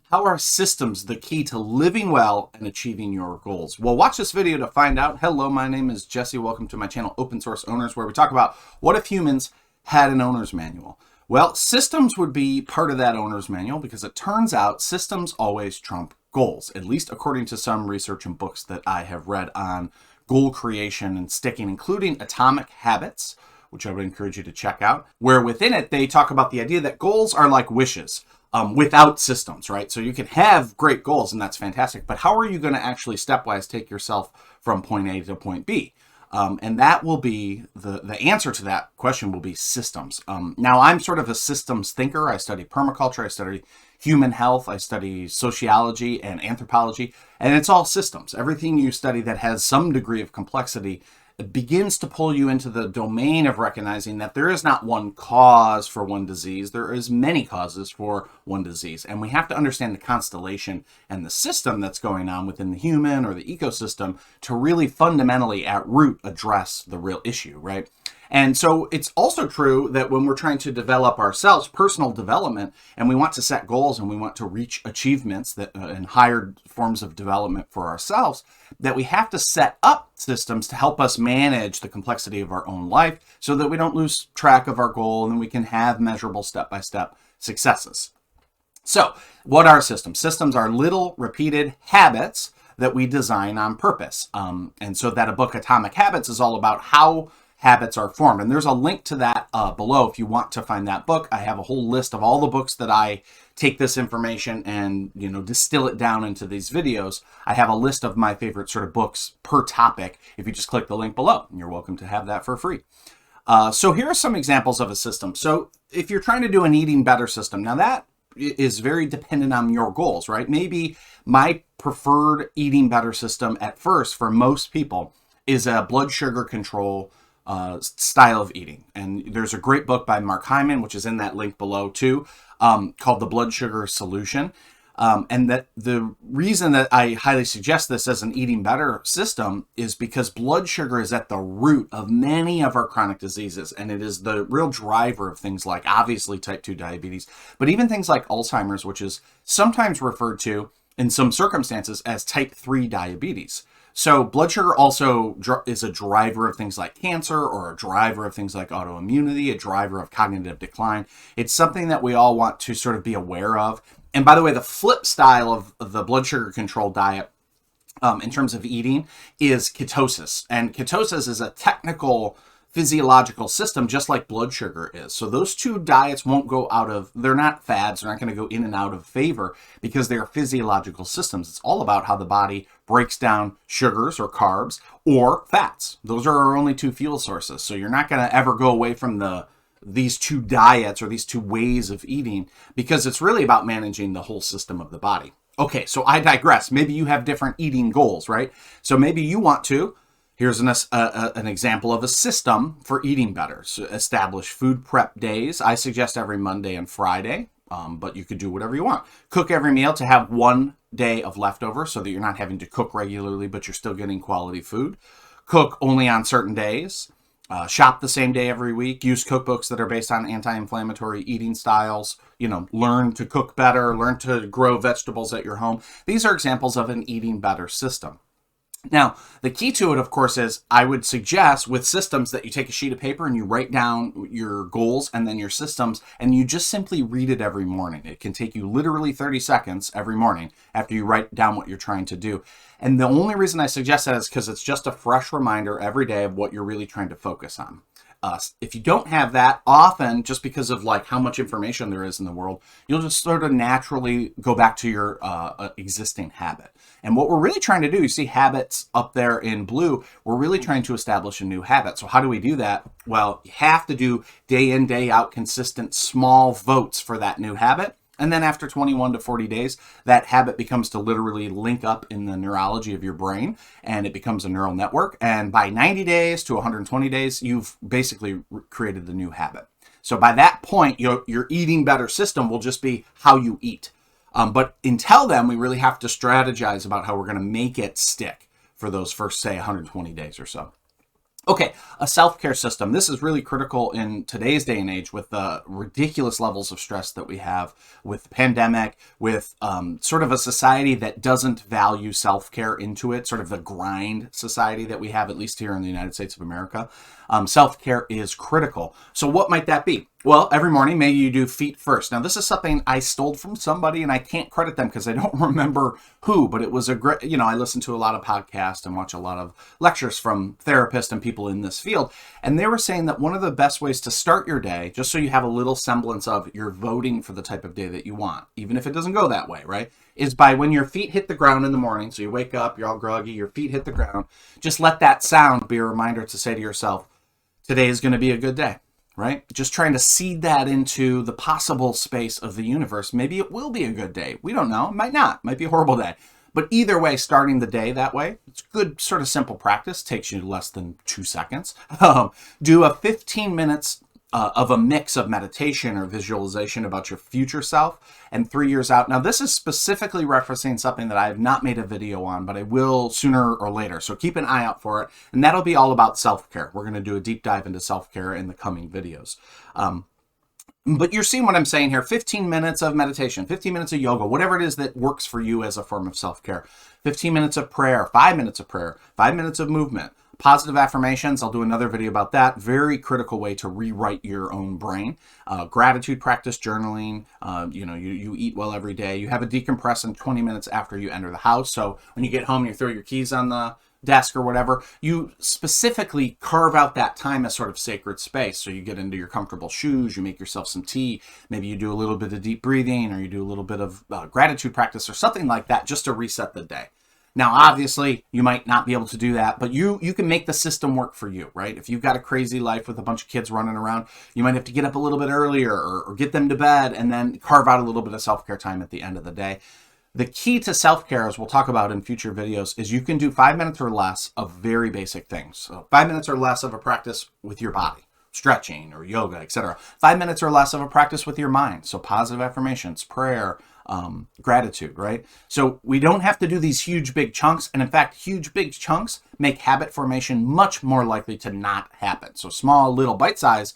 How are systems the key to living well and achieving your goals? Well, watch this video to find out. Hello, my name is Jesse. Welcome to my channel, Open Source Owners, where we talk about what if humans had an owner's manual. Well, systems would be part of that owner's manual because it turns out systems always trump goals, at least according to some research and books that I have read on goal creation and sticking, including Atomic Habits, which I would encourage you to check out, where within it they talk about the idea that goals are like wishes. Without systems, right? So you can have great goals and that's fantastic, but how are you going to actually stepwise take yourself from point A to point B? And that will be the answer to that question will be systems. Now I'm sort of a systems thinker. I study permaculture, I study human health, I study sociology and anthropology, and it's all systems. Everything you study that has some degree of complexity begins to pull you into the domain of recognizing that there is not one cause for one disease. There is many causes for one disease. And we have to understand the constellation and the system that's going on within the human or the ecosystem to really fundamentally at root address the real issue, right? And so it's also true that when we're trying to develop ourselves, personal development, and we want to set goals and we want to reach achievements that and higher forms of development for ourselves, that we have to set up systems to help us manage the complexity of our own life so that we don't lose track of our goal and we can have measurable step-by-step successes. So what are systems? Systems are little repeated habits that we design on purpose. And so that a book, Atomic Habits, is all about how habits are formed. And there's a link to that below if you want to find that book. I have a whole list of all the books that I take this information and, distill it down into these videos. I have a list of my favorite sort of books per topic. If you just click the link below, you're welcome to have that for free. So here are some examples of a system. So if you're trying to do an eating better system, now that is very dependent on your goals, right? Maybe my preferred eating better system at first for most people is a blood sugar control style of eating. And there's a great book by Mark Hyman, which is in that link below too, called The Blood Sugar Solution. And that the reason that I highly suggest this as an eating better system is because blood sugar is at the root of many of our chronic diseases. And it is the real driver of things like obviously type 2 diabetes, but even things like Alzheimer's, which is sometimes referred to in some circumstances as type 3 diabetes. So blood sugar also is a driver of things like cancer or a driver of things like autoimmunity, a driver of cognitive decline. It's something that we all want to sort of be aware of. And by the way, the flip style of the blood sugar control diet in terms of eating is ketosis. And ketosis is a technical physiological system just like blood sugar is. So those two diets won't go out of, they're not fads, they're not going to go in and out of favor because they're physiological systems. It's all about how the body breaks down sugars or carbs or fats. Those are our only two fuel sources. So you're not going to ever go away from these two diets or these two ways of eating because it's really about managing the whole system of the body. Okay, so I digress. Maybe you have different eating goals, right? So maybe you want to, here's an example of a system for eating better. So establish food prep days. I suggest every Monday and Friday, but you could do whatever you want. Cook every meal to have one day of leftover so that you're not having to cook regularly, but you're still getting quality food. Cook only on certain days. Shop the same day every week. Use cookbooks that are based on anti-inflammatory eating styles. Learn to cook better. Learn to grow vegetables at your home. These are examples of an eating better system. Now, the key to it, of course, is I would suggest with systems that you take a sheet of paper and you write down your goals and then your systems, and you just simply read it every morning. It can take you literally 30 seconds every morning after you write down what you're trying to do. And the only reason I suggest that is because it's just a fresh reminder every day of what you're really trying to focus on. If you don't have that, often just because of like how much information there is in the world, you'll just sort of naturally go back to your existing habit. And what we're really trying to do, you see habits up there in blue, we're really trying to establish a new habit. So how do we do that? Well, you have to do day in, day out, consistent small votes for that new habit. And then after 21 to 40 days, that habit becomes to literally link up in the neurology of your brain, and it becomes a neural network. And by 90 days to 120 days, you've basically created the new habit. So by that point, your eating better system will just be how you eat. But until then, we really have to strategize about how we're going to make it stick for those first, say, 120 days or so. Okay, a self-care system. This is really critical in today's day and age with the ridiculous levels of stress that we have with the pandemic, with sort of a society that doesn't value self-care into it, sort of the grind society that we have, at least here in the United States of America. Self-care is critical. So what might that be? Well, every morning, maybe you do feet first. Now, this is something I stole from somebody, and I can't credit them because I don't remember who, but it was a great, I listen to a lot of podcasts and watch a lot of lectures from therapists and people in this field. And they were saying that one of the best ways to start your day, just so you have a little semblance of you're voting for the type of day that you want, even if it doesn't go that way, right? Is by when your feet hit the ground in the morning. So you wake up, you're all groggy, your feet hit the ground. Just let that sound be a reminder to say to yourself, today is going to be a good day. Right? Just trying to seed that into the possible space of the universe. Maybe it will be a good day. We don't know. It might not. It might be a horrible day. But either way, starting the day that way, it's good, sort of simple practice. Takes you less than 2 seconds. Do a 15 minutes of a mix of meditation or visualization about your future self and 3 years out. Now, this is specifically referencing something that I have not made a video on, but I will sooner or later. So keep an eye out for it. And that'll be all about self-care. We're going to do a deep dive into self-care in the coming videos. But you're seeing what I'm saying here. 15 minutes of meditation, 15 minutes of yoga, whatever it is that works for you as a form of self-care. 15 minutes of prayer, 5 minutes of prayer, 5 minutes of movement. Positive affirmations, I'll do another video about that. Very critical way to rewrite your own brain. Gratitude practice, journaling, you eat well every day. You have a decompress in 20 minutes after you enter the house. So when you get home, you throw your keys on the desk or whatever. You specifically carve out that time as sort of sacred space. So you get into your comfortable shoes, you make yourself some tea, maybe you do a little bit of deep breathing, or you do a little bit of gratitude practice or something like that just to reset the day. Now, obviously, you might not be able to do that, but you can make the system work for you, right? If you've got a crazy life with a bunch of kids running around, you might have to get up a little bit earlier or get them to bed and then carve out a little bit of self-care time at the end of the day. The key to self-care, as we'll talk about in future videos, is you can do 5 minutes or less of very basic things. So 5 minutes or less of a practice with your body, stretching or yoga, etc. 5 minutes or less of a practice with your mind. So positive affirmations, prayer, gratitude, right? So we don't have to do these huge, big chunks. And in fact, huge, big chunks make habit formation much more likely to not happen. So small, little bite size,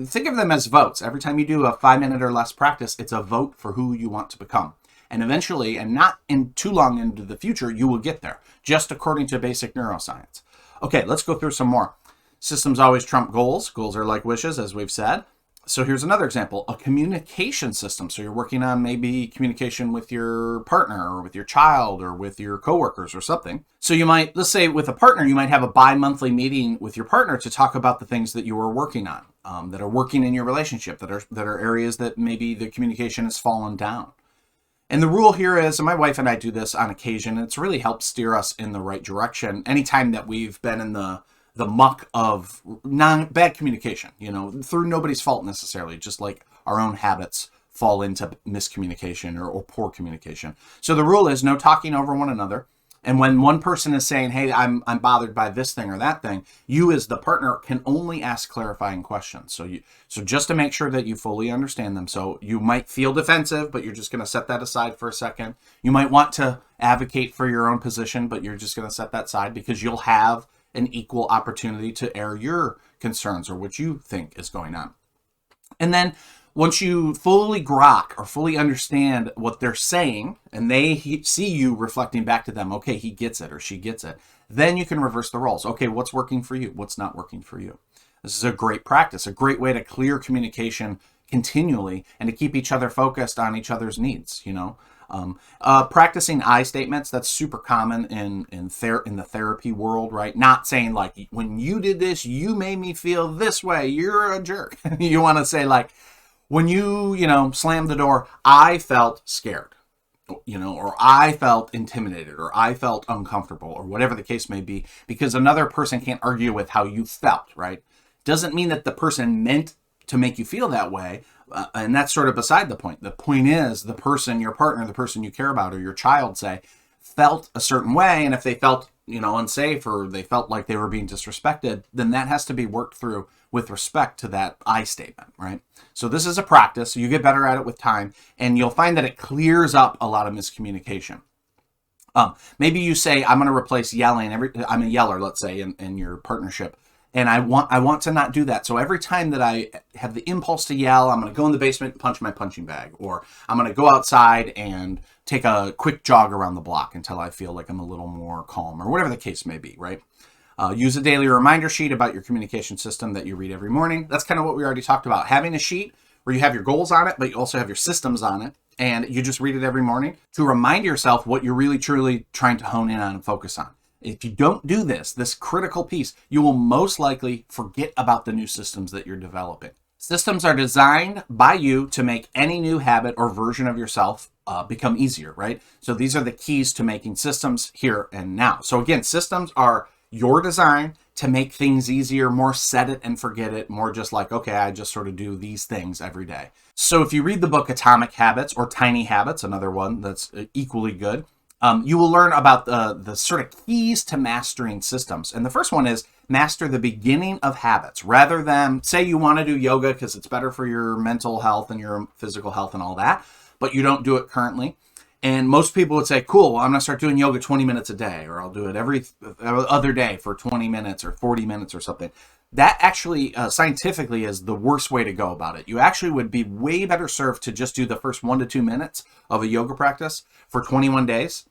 think of them as votes. Every time you do a 5 minute or less practice, it's a vote for who you want to become. And eventually, and not in too long into the future, you will get there, just according to basic neuroscience. Okay, let's go through some more. Systems always trump goals. Goals are like wishes, as we've said. So here's another example, a communication system. So you're working on maybe communication with your partner or with your child or with your coworkers or something. So you might, let's say with a partner, you might have a bi-monthly meeting with your partner to talk about the things that you are working on, that are working in your relationship, that are areas that maybe the communication has fallen down. And the rule here is, and my wife and I do this on occasion, and it's really helped steer us in the right direction anytime that we've been in the muck of bad communication, through nobody's fault necessarily, just like our own habits fall into miscommunication or poor communication. So the rule is no talking over one another. And when one person is saying, hey, I'm bothered by this thing or that thing, you as the partner can only ask clarifying questions. So just to make sure that you fully understand them. So you might feel defensive, but you're just going to set that aside for a second. You might want to advocate for your own position, but you're just going to set that aside because you'll have an equal opportunity to air your concerns or what you think is going on. And then once you fully grok or fully understand what they're saying and they see you reflecting back to them, okay, he gets it or she gets it, then you can reverse the roles. Okay, what's working for you? What's not working for you? This is a great practice, a great way to clear communication continually and to keep each other focused on each other's needs, practicing I statements, that's super common in the therapy world, right? Not saying like, when you did this, you made me feel this way, you're a jerk. You want to say like, when you slammed the door, I felt scared, or I felt intimidated, or I felt uncomfortable, or whatever the case may be, because another person can't argue with how you felt, right? Doesn't mean that the person meant to make you feel that way. And that's sort of beside the point. The point is the person, your partner, the person you care about, or your child, say, felt a certain way. And if they felt, unsafe, or they felt like they were being disrespected, then that has to be worked through with respect to that I statement, right? So this is a practice. You get better at it with time, and you'll find that it clears up a lot of miscommunication. Maybe you say, I'm going to replace yelling. I'm a yeller, let's say, in your partnership. And I want to not do that. So every time that I have the impulse to yell, I'm going to go in the basement and punch my punching bag, or I'm going to go outside and take a quick jog around the block until I feel like I'm a little more calm, or whatever the case may be, right? Use a daily reminder sheet about your communication system that you read every morning. That's kind of what we already talked about. Having a sheet where you have your goals on it, but you also have your systems on it, and you just read it every morning to remind yourself what you're really truly trying to hone in on and focus on. If you don't do this critical piece, you will most likely forget about the new systems that you're developing. Systems are designed by you to make any new habit or version of yourself become easier, right? So these are the keys to making systems here and now. So again, systems are your design to make things easier, more set it and forget it, more just like, okay, I just sort of do these things every day. So if you read the book Atomic Habits or Tiny Habits, another one that's equally good, you will learn about the sort of keys to mastering systems. And the first one is master the beginning of habits. Rather than say you want to do yoga because it's better for your mental health and your physical health and all that, but you don't do it currently. And most people would say, cool, well, I'm going to start doing yoga 20 minutes a day, or I'll do it every other day for 20 minutes or 40 minutes or something. That actually scientifically is the worst way to go about it. You actually would be way better served to just do the first 1 to 2 minutes of a yoga practice for 21 days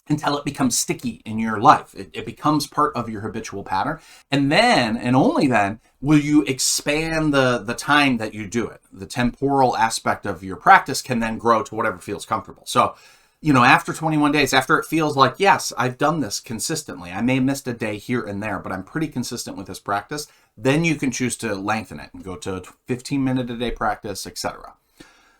until it becomes sticky in your life. It becomes part of your habitual pattern. And then, and only then, will you expand the time that you do it. The temporal aspect of your practice can then grow to whatever feels comfortable. So, after 21 days, after it feels like, yes, I've done this consistently. I may have missed a day here and there, but I'm pretty consistent with this practice. Then you can choose to lengthen it and go to 15-minute a day practice, etc.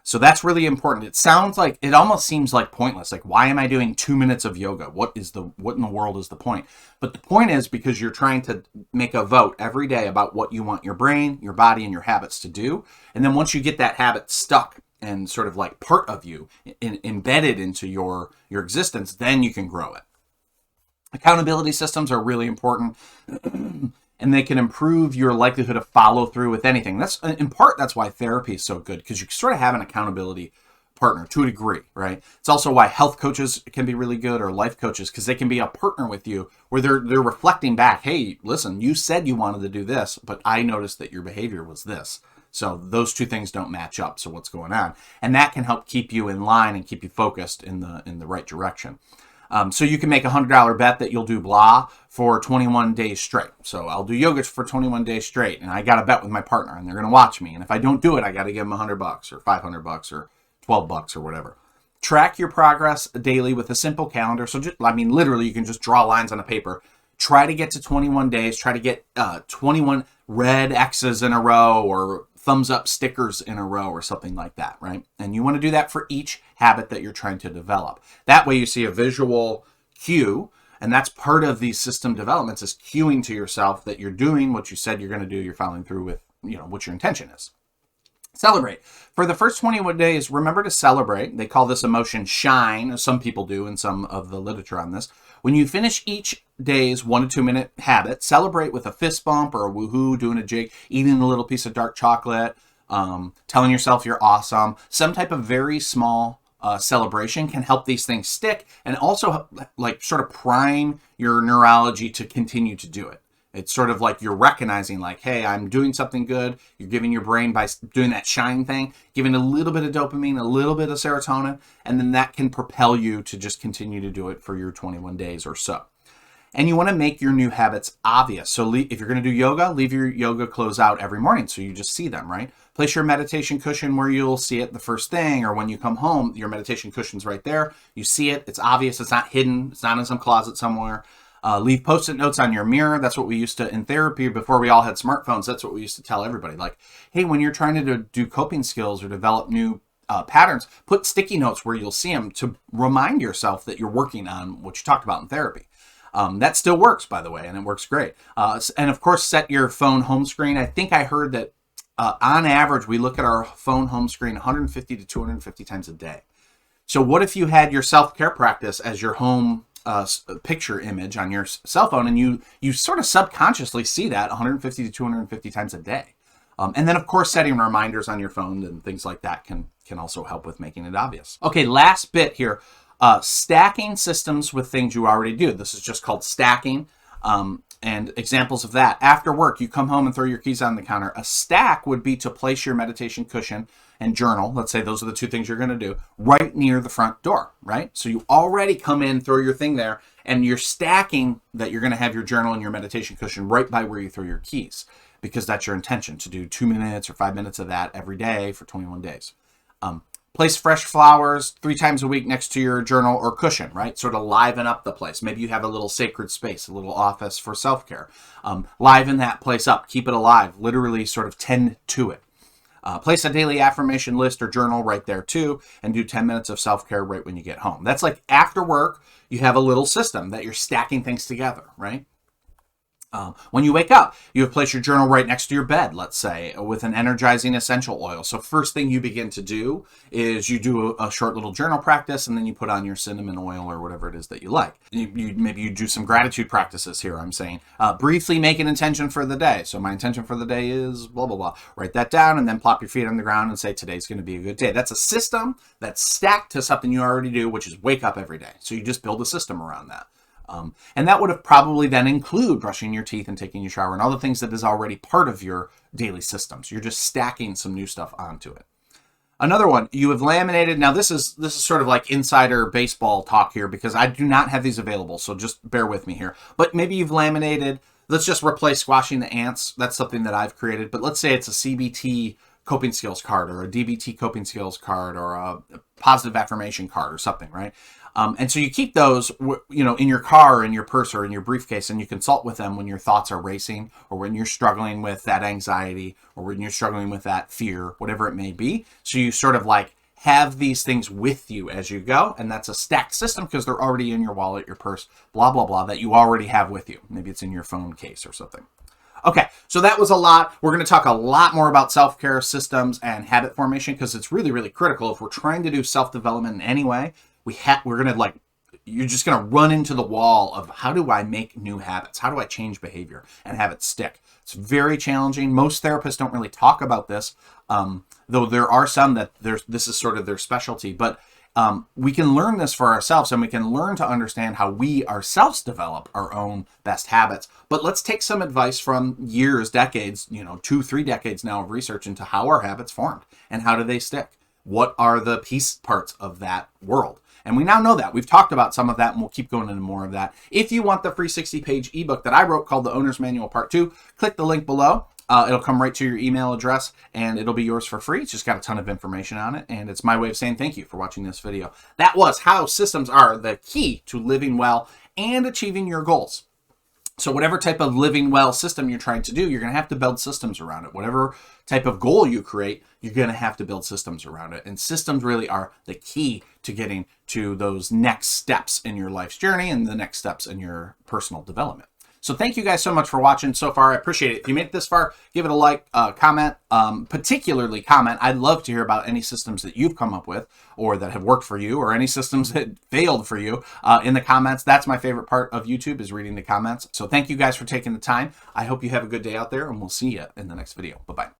So that's really important. It almost seems like pointless. Like, why am I doing 2 minutes of yoga? What in the world is the point? But the point is because you're trying to make a vote every day about what you want your brain, your body, and your habits to do. And then once you get that habit stuck and sort of like part of you, embedded into your existence, then you can grow it. Accountability systems are really important. And they can improve your likelihood of follow through with anything. That's in part, that's why therapy is so good, because you sort of have an accountability partner to a degree, right? It's also why health coaches can be really good, or life coaches, because they can be a partner with you where they're reflecting back. Hey, listen, you said you wanted to do this, but I noticed that your behavior was this. So those two things don't match up. So what's going on? And that can help keep you in line and keep you focused in the right direction. So you can make a $100 bet that you'll do blah for 21 days straight. So I'll do yoga for 21 days straight, and I got a bet with my partner, and they're going to watch me. And if I don't do it, I got to give them $100 or $500 or $12 or whatever. Track your progress daily with a simple calendar. So literally, you can just draw lines on a paper. Try to get to 21 days. Try to get 21 red X's in a row, or thumbs up stickers in a row, or something like that, right? And you want to do that for each habit that you're trying to develop. That way you see a visual cue, and that's part of these system developments, is cueing to yourself that you're doing what you said you're going to do, you're following through with, what your intention is. Celebrate. For the first 21 days, remember to celebrate. They call this emotion shine, as some people do in some of the literature on this. When you finish each day's 1 to 2 minute habit, celebrate with a fist bump or a woohoo, doing a jig, eating a little piece of dark chocolate, telling yourself you're awesome. Some type of very small celebration can help these things stick, and also sort of prime your neurology to continue to do it. It's sort of like you're recognizing, like, hey, I'm doing something good. You're giving your brain, by doing that shine thing, giving a little bit of dopamine, a little bit of serotonin, and then that can propel you to just continue to do it for your 21 days or so. And you want to make your new habits obvious. So if you're going to do yoga, leave your yoga clothes out every morning so you just see them, right? Place your meditation cushion where you'll see it the first thing, or when you come home, your meditation cushion's right there. You see it. It's obvious. It's not hidden. It's not in some closet somewhere. Leave Post-it notes on your mirror. That's what we used to, in therapy, before we all had smartphones, that's what we used to tell everybody. Like, hey, when you're trying to do coping skills or develop new patterns, put sticky notes where you'll see them to remind yourself that you're working on what you talked about in therapy. That still works, by the way, and it works great. And of course, set your phone home screen. I think I heard that on average, we look at our phone home screen 150 to 250 times a day. So what if you had your self-care practice as your home picture image on your cell phone, and you sort of subconsciously see that 150 to 250 times a day. And then, of course, setting reminders on your phone and things like that can also help with making it obvious. Okay, last bit here. Stacking systems with things you already do. This is just called stacking. And And examples of that: after work, you come home and throw your keys on the counter. A stack would be to place your meditation cushion and journal. Let's say those are the two things you're going to do right near the front door, right? So you already come in, throw your thing there, and you're stacking that you're going to have your journal and your meditation cushion right by where you throw your keys, because that's your intention, to do 2 minutes or 5 minutes of that every day for 21 days. Place fresh flowers 3 times a week next to your journal or cushion, right? Sort of liven up the place. Maybe you have a little sacred space, a little office for self-care. Liven that place up, keep it alive, literally sort of tend to it. Place a daily affirmation list or journal right there too, and do 10 minutes of self-care right when you get home. That's like after work, you have a little system that you're stacking things together, right? When you wake up, you have placed your journal right next to your bed, let's say, with an energizing essential oil. So first thing you begin to do is you do a short little journal practice, and then you put on your cinnamon oil or whatever it is that you like. Maybe you do some gratitude practices here, I'm saying. Briefly make an intention for the day. So my intention for the day is blah, blah, blah. Write that down and then plop your feet on the ground and say, today's going to be a good day. That's a system that's stacked to something you already do, which is wake up every day. So you just build a system around that. And that would have probably then include brushing your teeth and taking your shower and all the things that is already part of your daily systems. You're just stacking some new stuff onto it. Another one, you have laminated. Now this is sort of like insider baseball talk here, because I do not have these available, so just bear with me here. But maybe you've laminated, let's just replace squashing the ants. That's something that I've created. But let's say it's a CBT coping skills card or a DBT coping skills card or a positive affirmation card or something, right? And so you keep those, in your car, in your purse, or in your briefcase, and you consult with them when your thoughts are racing, or when you're struggling with that anxiety, or when you're struggling with that fear, whatever it may be. So you sort of like have these things with you as you go, and that's a stacked system because they're already in your wallet, your purse, blah, blah, blah, that you already have with you. Maybe it's in your phone case or something. Okay, so that was a lot. We're going to talk a lot more about self-care systems and habit formation, because it's really, really critical if we're trying to do self-development in any way. We're going to you're just going to run into the wall of, how do I make new habits? How do I change behavior and have it stick? It's very challenging. Most therapists don't really talk about this, though there are some that this is sort of their specialty. But we can learn this for ourselves, and we can learn to understand how we ourselves develop our own best habits. But let's take some advice from years, decades, 2-3 decades now of research into how our habits formed and how do they stick. What are the piece parts of that world? And we now know that. We've talked about some of that, and we'll keep going into more of that. If you want the free 60-page ebook that I wrote called The Owner's Manual Part 2, click the link below. It'll come right to your email address, and it'll be yours for free. It's just got a ton of information on it, and it's my way of saying thank you for watching this video. That was how systems are the key to living well and achieving your goals. So whatever type of living well system you're trying to do, you're going to have to build systems around it. Whatever type of goal you create, you're going to have to build systems around it. And systems really are the key to getting to those next steps in your life's journey and the next steps in your personal development. So thank you guys so much for watching so far. I appreciate it. If you made it this far, give it a like, comment, particularly comment. I'd love to hear about any systems that you've come up with or that have worked for you, or any systems that failed for you in the comments. That's my favorite part of YouTube, is reading the comments. So thank you guys for taking the time. I hope you have a good day out there, and we'll see you in the next video. Bye-bye.